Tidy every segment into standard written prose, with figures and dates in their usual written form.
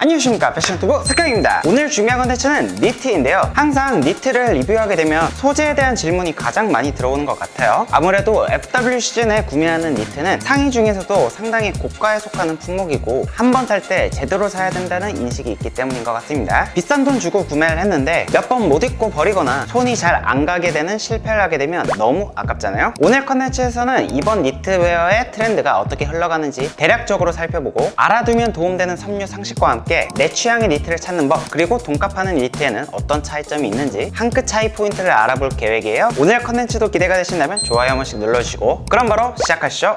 안녕하십니까, 패션투브 석경입니다. 오늘 준비한 컨텐츠는 니트인데요. 항상 니트를 리뷰하게 되면 소재에 대한 질문이 가장 많이 들어오는 것 같아요. 아무래도 FW 시즌에 구매하는 니트는 상의 중에서도 상당히 고가에 속하는 품목이고 한 번 살 때 제대로 사야 된다는 인식이 있기 때문인 것 같습니다. 비싼 돈 주고 구매를 했는데 몇 번 못 입고 버리거나 손이 잘 안 가게 되는 실패를 하게 되면 너무 아깝잖아요. 오늘 컨텐츠에서는 이번 니트웨어의 트렌드가 어떻게 흘러가는지 대략적으로 살펴보고 알아두면 도움되는 섬유 상식과 함께 내 취향의 니트를 찾는 법, 그리고 돈값하는 니트에는 어떤 차이점이 있는지 한 끗 차이 포인트를 알아볼 계획이에요. 오늘 컨텐츠도 기대가 되신다면 좋아요 한 번씩 눌러주시고 그럼 바로 시작하시죠.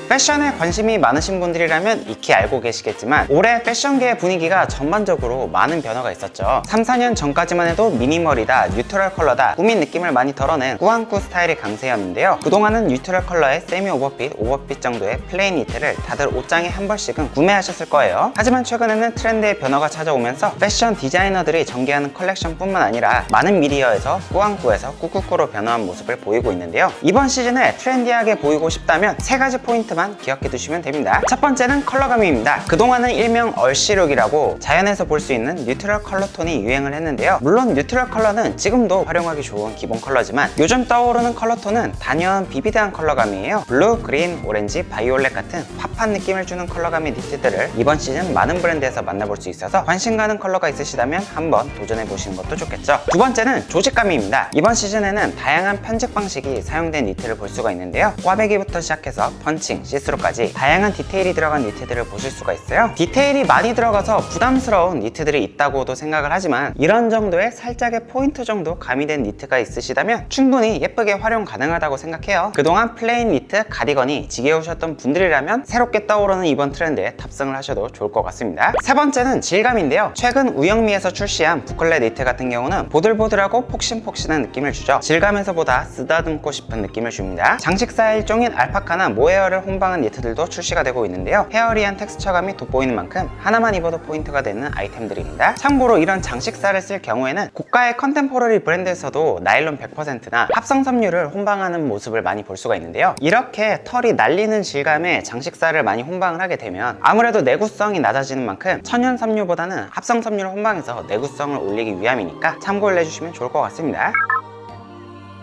패션에 관심이 많으신 분들이라면 익히 알고 계시겠지만 올해 패션계의 분위기가 전반적으로 많은 변화가 있었죠. 3, 4년 전까지만 해도 미니멀이다, 뉴트럴 컬러다, 꾸민 느낌을 많이 덜어낸 꾸안꾸 스타일이 강세였는데요. 그동안은 뉴트럴 컬러의 세미 오버핏, 오버핏 정도의 플레인 니트를 다들 옷장에 한 벌씩은 구매하셨을 거예요. 하지만 최근에는 트렌드의 변화가 찾아오면서 패션 디자이너들이 전개하는 컬렉션뿐만 아니라 많은 미디어에서 꾸안꾸에서 꾸꾸꾸로 변화한 모습을 보이고 있는데요. 이번 시즌에 트렌디하게 보이고 싶다면 세 가지 포인트만 기억해 두시면 됩니다. 첫 번째는 컬러감입니다. 그동안은 일명 얼씨룩이라고 자연에서 볼 수 있는 뉴트럴 컬러톤이 유행을 했는데요. 물론 뉴트럴 컬러는 지금도 활용하기 좋은 기본 컬러지만 요즘 떠오르는 컬러톤은 단연 비비드한 컬러감이에요. 블루, 그린, 오렌지, 바이올렛 같은 팝한 느낌을 주는 컬러감의 니트들을 이번 시즌 많은 브랜드에서 만나볼 수 있어서 관심 가는 컬러가 있으시다면 한번 도전해 보시는 것도 좋겠죠. 두 번째는 조직감입니다. 이번 시즌에는 다양한 편집 방식이 사용된 니트를 볼 수가 있는데요. 꽈배기부터 시작해서 펀칭, 시스루까지 다양한 디테일이 들어간 니트들을 보실 수가 있어요. 디테일이 많이 들어가서 부담스러운 니트들이 있다고도 생각을 하지만 이런 정도의 살짝의 포인트 정도 가미된 니트가 있으시다면 충분히 예쁘게 활용 가능하다고 생각해요. 그동안 플레인 니트, 가디건이 지겨우셨던 분들이라면 새롭게 떠오르는 이번 트렌드에 탑승을 하셔도 좋을 것 같습니다. 세 번째는 질감인데요. 최근 우영미에서 출시한 부클렛 니트 같은 경우는 보들보들하고 폭신폭신한 느낌을 주죠. 질감에서보다 쓰다듬고 싶은 느낌을 줍니다. 장식사 일종인 알파카나 모헤어를 혼방한 니트들도 출시가 되고 있는데요. 헤어리한 텍스처감이 돋보이는 만큼 하나만 입어도 포인트가 되는 아이템들입니다. 참고로 이런 장식사를 쓸 경우에는 고가의 컨템포러리 브랜드에서도 나일론 100%나 합성 섬유를 혼방하는 모습을 많이 볼 수가 있는데요. 이렇게 털이 날리는 질감의 장식사를 많이 혼방을 하게 되면 아무래도 내구성이 낮아지는 만큼 천연 섬유보다는 합성 섬유를 혼방해서 내구성을 올리기 위함이니까 참고를 해주시면 좋을 것 같습니다.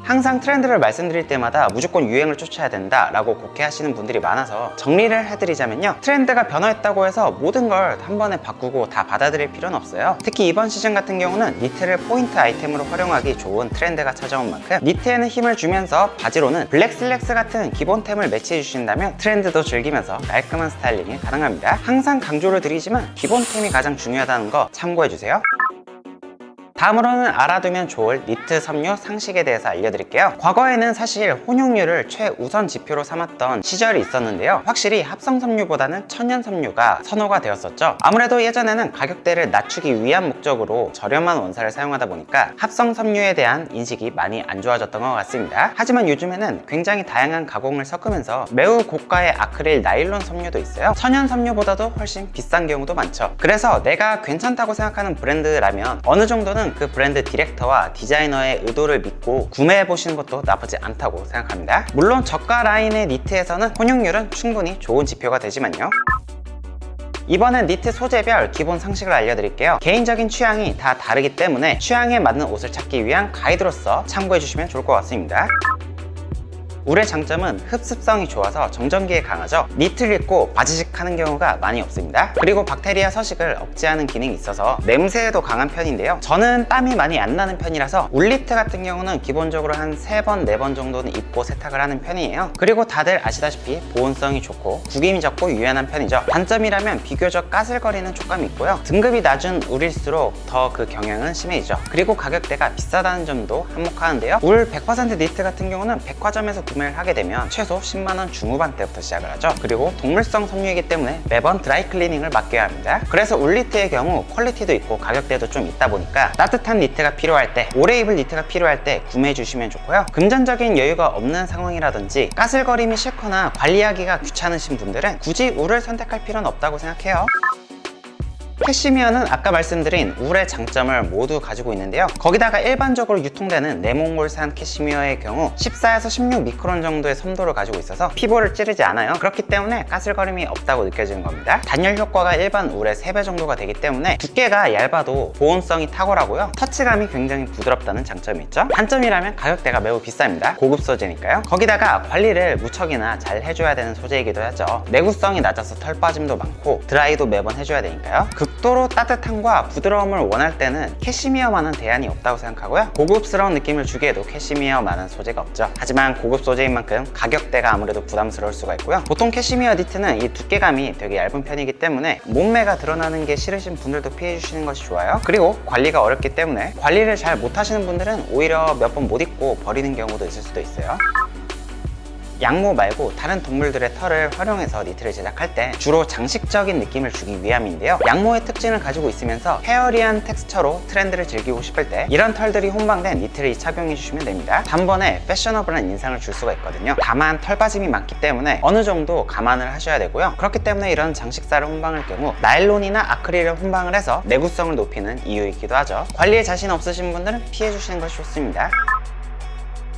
항상 트렌드를 말씀드릴 때마다 무조건 유행을 쫓아야 된다 라고 곡해하시는 분들이 많아서 정리를 해드리자면요, 트렌드가 변화했다고 해서 모든 걸 한 번에 바꾸고 다 받아들일 필요는 없어요. 특히 이번 시즌 같은 경우는 니트를 포인트 아이템으로 활용하기 좋은 트렌드가 찾아온 만큼 니트에는 힘을 주면서 바지로는 블랙 슬랙스 같은 기본템을 매치해 주신다면 트렌드도 즐기면서 깔끔한 스타일링이 가능합니다. 항상 강조를 드리지만 기본템이 가장 중요하다는 거 참고해주세요. 다음으로는 알아두면 좋을 니트 섬유 상식에 대해서 알려드릴게요. 과거에는 사실 혼용률을 최우선 지표로 삼았던 시절이 있었는데요. 확실히 합성 섬유보다는 천연 섬유가 선호가 되었었죠. 아무래도 예전에는 가격대를 낮추기 위한 목적으로 저렴한 원사를 사용하다 보니까 합성 섬유에 대한 인식이 많이 안 좋아졌던 것 같습니다. 하지만 요즘에는 굉장히 다양한 가공을 섞으면서 매우 고가의 아크릴 나일론 섬유도 있어요. 천연 섬유보다도 훨씬 비싼 경우도 많죠. 그래서 내가 괜찮다고 생각하는 브랜드라면 어느 정도는 그 브랜드 디렉터와 디자이너의 의도를 믿고 구매해 보시는 것도 나쁘지 않다고 생각합니다. 물론 저가 라인의 니트에서는 혼용률은 충분히 좋은 지표가 되지만요. 이번엔 니트 소재별 기본 상식을 알려드릴게요. 개인적인 취향이 다 다르기 때문에 취향에 맞는 옷을 찾기 위한 가이드로서 참고해 주시면 좋을 것 같습니다. 울의 장점은 흡습성이 좋아서 정전기에 강하죠. 니트를 입고 바지식 하는 경우가 많이 없습니다. 그리고 박테리아 서식을 억제하는 기능이 있어서 냄새에도 강한 편인데요. 저는 땀이 많이 안 나는 편이라서 울 니트 같은 경우는 기본적으로 한 3번, 4번 정도는 입고 세탁을 하는 편이에요. 그리고 다들 아시다시피 보온성이 좋고 구김이 적고 유연한 편이죠. 단점이라면 비교적 까슬거리는 촉감이 있고요. 등급이 낮은 울일수록 더 그 경향은 심해지죠. 그리고 가격대가 비싸다는 점도 한몫하는데요. 울 100% 니트 같은 경우는 백화점에서 구매를 하게 되면 최소 10만원 중후반대부터 시작을 하죠. 그리고 동물성 섬유이기 때문에 매번 드라이 클리닝을 맡겨야 합니다. 그래서 울 니트의 경우 퀄리티도 있고 가격대도 좀 있다 보니까 따뜻한 니트가 필요할 때, 오래 입을 니트가 필요할 때 구매해 주시면 좋고요. 금전적인 여유가 없는 상황이라든지 까슬거림이 싫거나 관리하기가 귀찮으신 분들은 굳이 울을 선택할 필요는 없다고 생각해요. 캐시미어는 아까 말씀드린 울의 장점을 모두 가지고 있는데요. 거기다가 일반적으로 유통되는 내몽골산 캐시미어의 경우 14에서 16 미크론 정도의 섬도를 가지고 있어서 피부를 찌르지 않아요. 그렇기 때문에 까슬거림이 없다고 느껴지는 겁니다. 단열 효과가 일반 울의 3배 정도가 되기 때문에 두께가 얇아도 보온성이 탁월하고요. 터치감이 굉장히 부드럽다는 장점이 있죠. 단점이라면 가격대가 매우 비쌉니다. 고급 소재니까요. 거기다가 관리를 무척이나 잘 해줘야 되는 소재이기도 하죠. 내구성이 낮아서 털 빠짐도 많고 드라이도 매번 해줘야 되니까요. 극도로 따뜻함과 부드러움을 원할 때는 캐시미어만한 대안이 없다고 생각하고요. 고급스러운 느낌을 주기에도 캐시미어만한 소재가 없죠. 하지만 고급 소재인 만큼 가격대가 아무래도 부담스러울 수가 있고요. 보통 캐시미어 니트는 이 두께감이 되게 얇은 편이기 때문에 몸매가 드러나는 게 싫으신 분들도 피해 주시는 것이 좋아요. 그리고 관리가 어렵기 때문에 관리를 잘 못하시는 분들은 오히려 몇 번 못 입고 버리는 경우도 있을 수도 있어요. 양모 말고 다른 동물들의 털을 활용해서 니트를 제작할 때 주로 장식적인 느낌을 주기 위함인데요. 양모의 특징을 가지고 있으면서 헤어리한 텍스처로 트렌드를 즐기고 싶을 때 이런 털들이 혼방된 니트를 착용해 주시면 됩니다. 단번에 패셔너블한 인상을 줄 수가 있거든요. 다만 털 빠짐이 많기 때문에 어느 정도 감안을 하셔야 되고요. 그렇기 때문에 이런 장식사를 혼방할 경우 나일론이나 아크릴을 혼방을 해서 내구성을 높이는 이유이기도 하죠. 관리에 자신 없으신 분들은 피해 주시는 것이 좋습니다.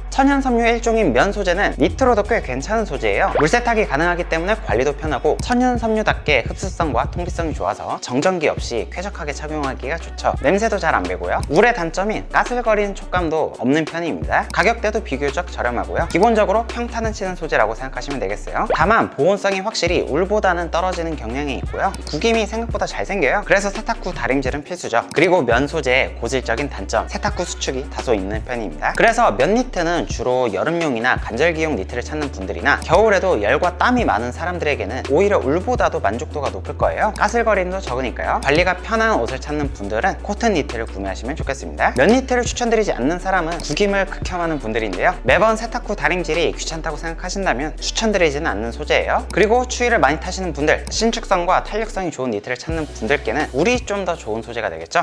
천연 섬유의 일종인 면 소재는 니트로도 꽤 괜찮은 소재예요. 물세탁이 가능하기 때문에 관리도 편하고 천연 섬유답게 흡수성과 통기성이 좋아서 정전기 없이 쾌적하게 착용하기가 좋죠. 냄새도 잘 안 배고요. 울의 단점인 까슬거리는 촉감도 없는 편입니다. 가격대도 비교적 저렴하고요. 기본적으로 평탄은 치는 소재라고 생각하시면 되겠어요. 다만 보온성이 확실히 울보다는 떨어지는 경향이 있고요. 구김이 생각보다 잘 생겨요. 그래서 세탁 후 다림질은 필수죠. 그리고 면 소재의 고질적인 단점, 세탁 후 수축이 다소 있는 편입니다. 그래서 면 니트는 주로 여름용이나 간절기용 니트를 찾는 분들이나 겨울에도 열과 땀이 많은 사람들에게는 오히려 울보다도 만족도가 높을 거예요. 까슬거림도 적으니까요. 관리가 편한 옷을 찾는 분들은 코튼 니트를 구매하시면 좋겠습니다. 면 니트를 추천드리지 않는 사람은 구김을 극혐하는 분들인데요. 매번 세탁 후 다림질이 귀찮다고 생각하신다면 추천드리지는 않는 소재예요. 그리고 추위를 많이 타시는 분들, 신축성과 탄력성이 좋은 니트를 찾는 분들께는 울이 좀 더 좋은 소재가 되겠죠.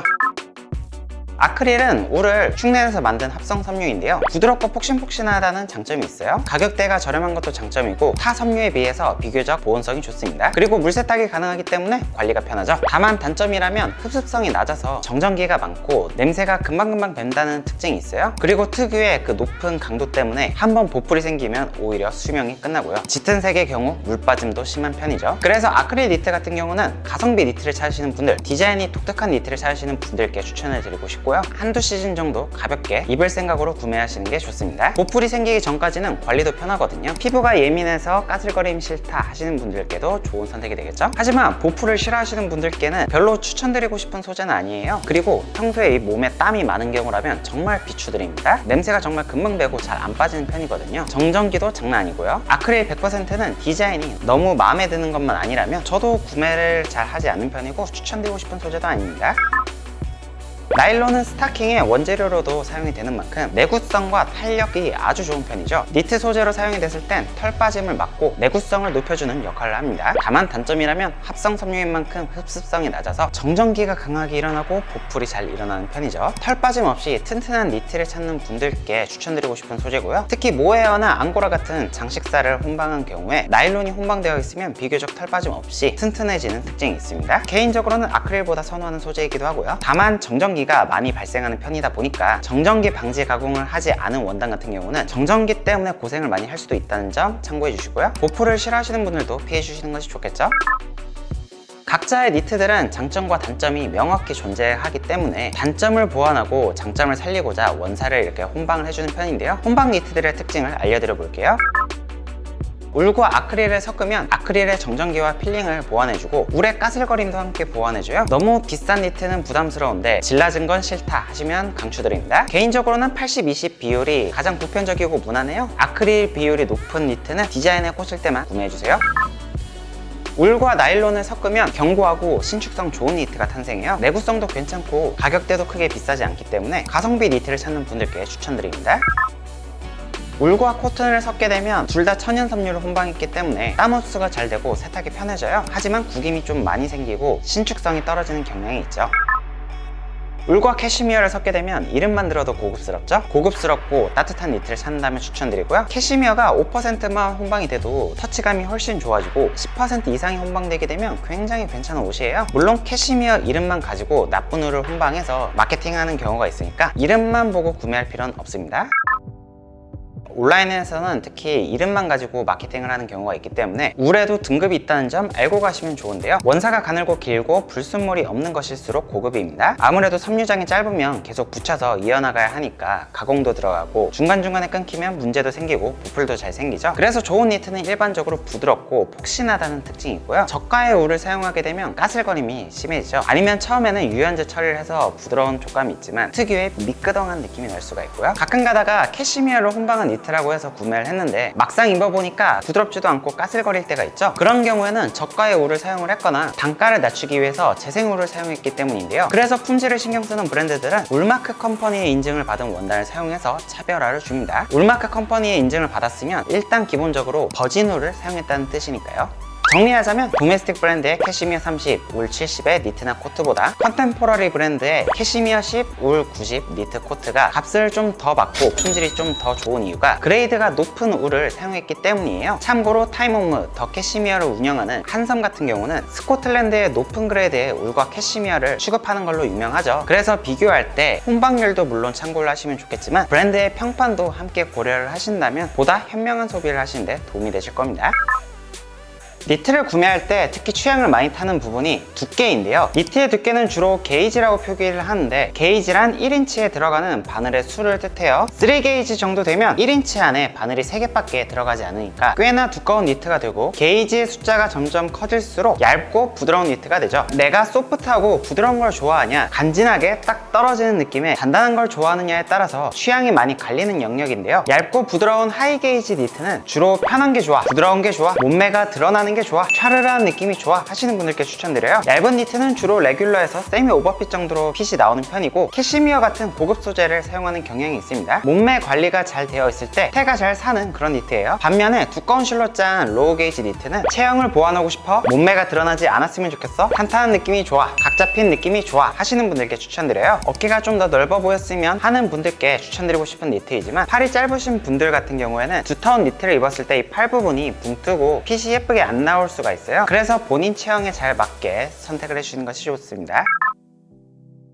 아크릴은 울을 흉내내서 만든 합성 섬유인데요. 부드럽고 폭신폭신하다는 장점이 있어요. 가격대가 저렴한 것도 장점이고 타 섬유에 비해서 비교적 보온성이 좋습니다. 그리고 물세탁이 가능하기 때문에 관리가 편하죠. 다만 단점이라면 흡습성이 낮아서 정전기가 많고 냄새가 금방금방 밴다는 특징이 있어요. 그리고 특유의 그 높은 강도 때문에 한번 보풀이 생기면 오히려 수명이 끝나고요. 짙은 색의 경우 물빠짐도 심한 편이죠. 그래서 아크릴 니트 같은 경우는 가성비 니트를 찾으시는 분들, 디자인이 독특한 니트를 찾으시는 분들께 추천을 드리고 싶고 한두 시즌 정도 가볍게 입을 생각으로 구매하시는 게 좋습니다. 보풀이 생기기 전까지는 관리도 편하거든요. 피부가 예민해서 까슬거림 싫다 하시는 분들께도 좋은 선택이 되겠죠. 하지만 보풀을 싫어하시는 분들께는 별로 추천드리고 싶은 소재는 아니에요. 그리고 평소에 이 몸에 땀이 많은 경우라면 정말 비추드립니다. 냄새가 정말 금방 배고 잘 안 빠지는 편이거든요. 정전기도 장난 아니고요. 아크릴 100%는 디자인이 너무 마음에 드는 것만 아니라면 저도 구매를 잘 하지 않는 편이고 추천드리고 싶은 소재도 아닙니다. 나일론은 스타킹의 원재료로도 사용이 되는 만큼 내구성과 탄력이 아주 좋은 편이죠. 니트 소재로 사용이 됐을 땐 털 빠짐을 막고 내구성을 높여주는 역할을 합니다. 다만 단점이라면 합성 섬유인 만큼 흡습성이 낮아서 정전기가 강하게 일어나고 보풀이 잘 일어나는 편이죠. 털 빠짐 없이 튼튼한 니트를 찾는 분들께 추천드리고 싶은 소재고요. 특히 모헤어나 앙고라 같은 장식사를 혼방한 경우에 나일론이 혼방되어 있으면 비교적 털 빠짐 없이 튼튼해지는 특징이 있습니다. 개인적으로는 아크릴보다 선호하는 소재이기도 하고요. 다만 정전기가 많이 발생하는 편이다 보니까 정전기 방지 가공을 하지 않은 원단 같은 경우는 정전기 때문에 고생을 많이 할 수도 있다는 점 참고해 주시고요. 보풀을 싫어하시는 분들도 피해 주시는 것이 좋겠죠. 각자의 니트들은 장점과 단점이 명확히 존재하기 때문에 단점을 보완하고 장점을 살리고자 원사를 이렇게 혼방을 해주는 편인데요. 혼방 니트들의 특징을 알려드려 볼게요. 울과 아크릴을 섞으면 아크릴의 정전기와 필링을 보완해주고 울의 까슬거림도 함께 보완해줘요. 너무 비싼 니트는 부담스러운데 질 낮은 건 싫다 하시면 강추드립니다. 개인적으로는 80-20 비율이 가장 보편적이고 무난해요. 아크릴 비율이 높은 니트는 디자인에 꽂힐 때만 구매해주세요. 울과 나일론을 섞으면 견고하고 신축성 좋은 니트가 탄생해요. 내구성도 괜찮고 가격대도 크게 비싸지 않기 때문에 가성비 니트를 찾는 분들께 추천드립니다. 울과 코튼을 섞게 되면 둘 다 천연 섬유를 혼방했기 때문에 땀 흡수가 잘 되고 세탁이 편해져요. 하지만 구김이 좀 많이 생기고 신축성이 떨어지는 경향이 있죠. 울과 캐시미어를 섞게 되면 이름만 들어도 고급스럽죠? 고급스럽고 따뜻한 니트를 찾는다면 추천드리고요. 캐시미어가 5%만 혼방이 돼도 터치감이 훨씬 좋아지고 10% 이상이 혼방되게 되면 굉장히 괜찮은 옷이에요. 물론 캐시미어 이름만 가지고 나쁜 울을 혼방해서 마케팅하는 경우가 있으니까 이름만 보고 구매할 필요는 없습니다. 온라인에서는 특히 이름만 가지고 마케팅을 하는 경우가 있기 때문에 울에도 등급이 있다는 점 알고 가시면 좋은데요. 원사가 가늘고 길고 불순물이 없는 것일수록 고급입니다. 아무래도 섬유장이 짧으면 계속 붙여서 이어나가야 하니까 가공도 들어가고 중간중간에 끊기면 문제도 생기고 부풀도 잘 생기죠. 그래서 좋은 니트는 일반적으로 부드럽고 폭신하다는 특징이 있고요. 저가의 울을 사용하게 되면 까슬거림이 심해지죠. 아니면 처음에는 유연제 처리를 해서 부드러운 촉감이 있지만 특유의 미끄덩한 느낌이 날 수가 있고요. 가끔 가다가 캐시미어를 혼방한 니트 라고 해서 구매를 했는데 막상 입어보니까 부드럽지도 않고 까슬거릴 때가 있죠. 그런 경우에는 저가의 울을 사용을 했거나 단가를 낮추기 위해서 재생울을 사용했기 때문인데요. 그래서 품질을 신경쓰는 브랜드들은 울마크 컴퍼니의 인증을 받은 원단을 사용해서 차별화를 줍니다. 울마크 컴퍼니의 인증을 받았으면 일단 기본적으로 버진울을 사용했다는 뜻이니까요. 정리하자면 도메스틱 브랜드의 캐시미어 30, 울 70의 니트나 코트보다 컨템포러리 브랜드의 캐시미어 10, 울 90, 니트 코트가 값을 좀 더 받고 품질이 좀 더 좋은 이유가 그레이드가 높은 울을 사용했기 때문이에요. 참고로 타임홈무 더 캐시미어를 운영하는 한섬 같은 경우는 스코틀랜드의 높은 그레이드의 울과 캐시미어를 취급하는 걸로 유명하죠. 그래서 비교할 때 혼방률도 물론 참고를 하시면 좋겠지만 브랜드의 평판도 함께 고려를 하신다면 보다 현명한 소비를 하시는데 도움이 되실 겁니다. 니트를 구매할 때 특히 취향을 많이 타는 부분이 두께인데요. 니트의 두께는 주로 게이지라고 표기를 하는데 게이지란 1인치에 들어가는 바늘의 수를 뜻해요. 3게이지 정도 되면 1인치 안에 바늘이 3개밖에 들어가지 않으니까 꽤나 두꺼운 니트가 되고 게이지의 숫자가 점점 커질수록 얇고 부드러운 니트가 되죠. 내가 소프트하고 부드러운 걸 좋아하냐 간지나게 딱 떨어지는 느낌에 단단한 걸 좋아하느냐에 따라서 취향이 많이 갈리는 영역인데요. 얇고 부드러운 하이 게이지 니트는 주로 편한 게 좋아, 부드러운 게 좋아, 몸매가 드러나는 게 좋아, 촤르르한 느낌이 좋아 하시는 분들께 추천드려요. 얇은 니트는 주로 레귤러에서 세미 오버핏 정도로 핏이 나오는 편이고 캐시미어 같은 고급 소재를 사용하는 경향이 있습니다. 몸매 관리가 잘 되어 있을 때 태가 잘 사는 그런 니트예요. 반면에 두꺼운 실로 짠 로우 게이지 니트는 체형을 보완하고 싶어, 몸매가 드러나지 않았으면 좋겠어, 탄탄한 느낌이 좋아, 각 잡힌 느낌이 좋아 하시는 분들께 추천드려요. 어깨가 좀 더 넓어 보였으면 하는 분들께 추천드리고 싶은 니트이지만 팔이 짧으신 분들 같은 경우에는 두터운 니트를 입었을 때 이 팔 부분이 붕 뜨고 핏이 예쁘게 안 나올 수가 있어요. 그래서 본인 체형에 잘 맞게 선택을 해주시는 것이 좋습니다.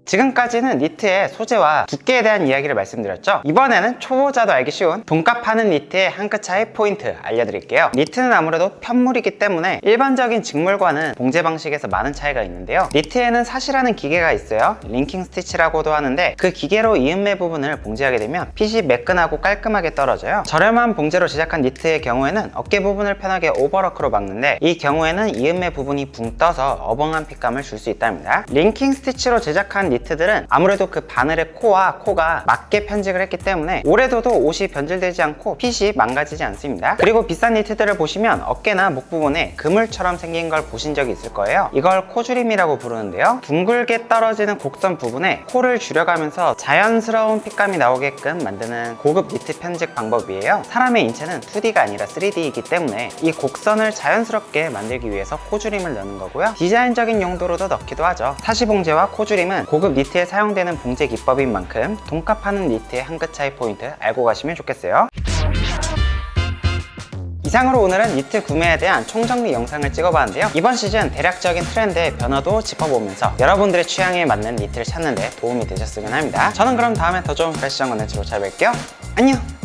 지금까지는 니트의 소재와 두께에 대한 이야기를 말씀드렸죠. 이번에는 초보자도 알기 쉬운 돈값 하는 니트의 한 끗 차이 포인트 알려드릴게요. 니트는 아무래도 편물이기 때문에 일반적인 직물과는 봉제 방식에서 많은 차이가 있는데요. 니트에는 사시라는 기계가 있어요. 링킹 스티치라고도 하는데 그 기계로 이음매 부분을 봉제하게 되면 핏이 매끈하고 깔끔하게 떨어져요. 저렴한 봉제로 제작한 니트의 경우에는 어깨 부분을 편하게 오버러크로 막는데 이 경우에는 이음매 부분이 붕 떠서 어벙한 핏감을 줄 수 있답니다. 링킹 스티치로 제작한 니트들은 아무래도 그 바늘의 코와 코가 맞게 편직을 했기 때문에 오래둬도 옷이 변질되지 않고 핏이 망가지지 않습니다. 그리고 비싼 니트들을 보시면 어깨나 목 부분에 그물처럼 생긴 걸 보신 적이 있을 거예요. 이걸 코주림이라고 부르는데요. 둥글게 떨어지는 곡선 부분에 코를 줄여가면서 자연스러운 핏감이 나오게끔 만드는 고급 니트 편직 방법이에요. 사람의 인체는 2D가 아니라 3D이기 때문에 이 곡선을 자연스럽게 만들기 위해서 코주림을 넣는 거고요. 디자인적인 용도로도 넣기도 하죠. 사시봉제와 코주림은 고급 니트에 사용되는 봉제 기법인 만큼 돈값 하는 니트의 한 끗 차이 포인트 알고 가시면 좋겠어요. 이상으로 오늘은 니트 구매에 대한 총정리 영상을 찍어봤는데요. 이번 시즌 대략적인 트렌드의 변화도 짚어보면서 여러분들의 취향에 맞는 니트를 찾는 데 도움이 되셨으면 합니다. 저는 그럼 다음에 더 좋은 패션 컨텐츠로 찾아뵐게요. 안녕!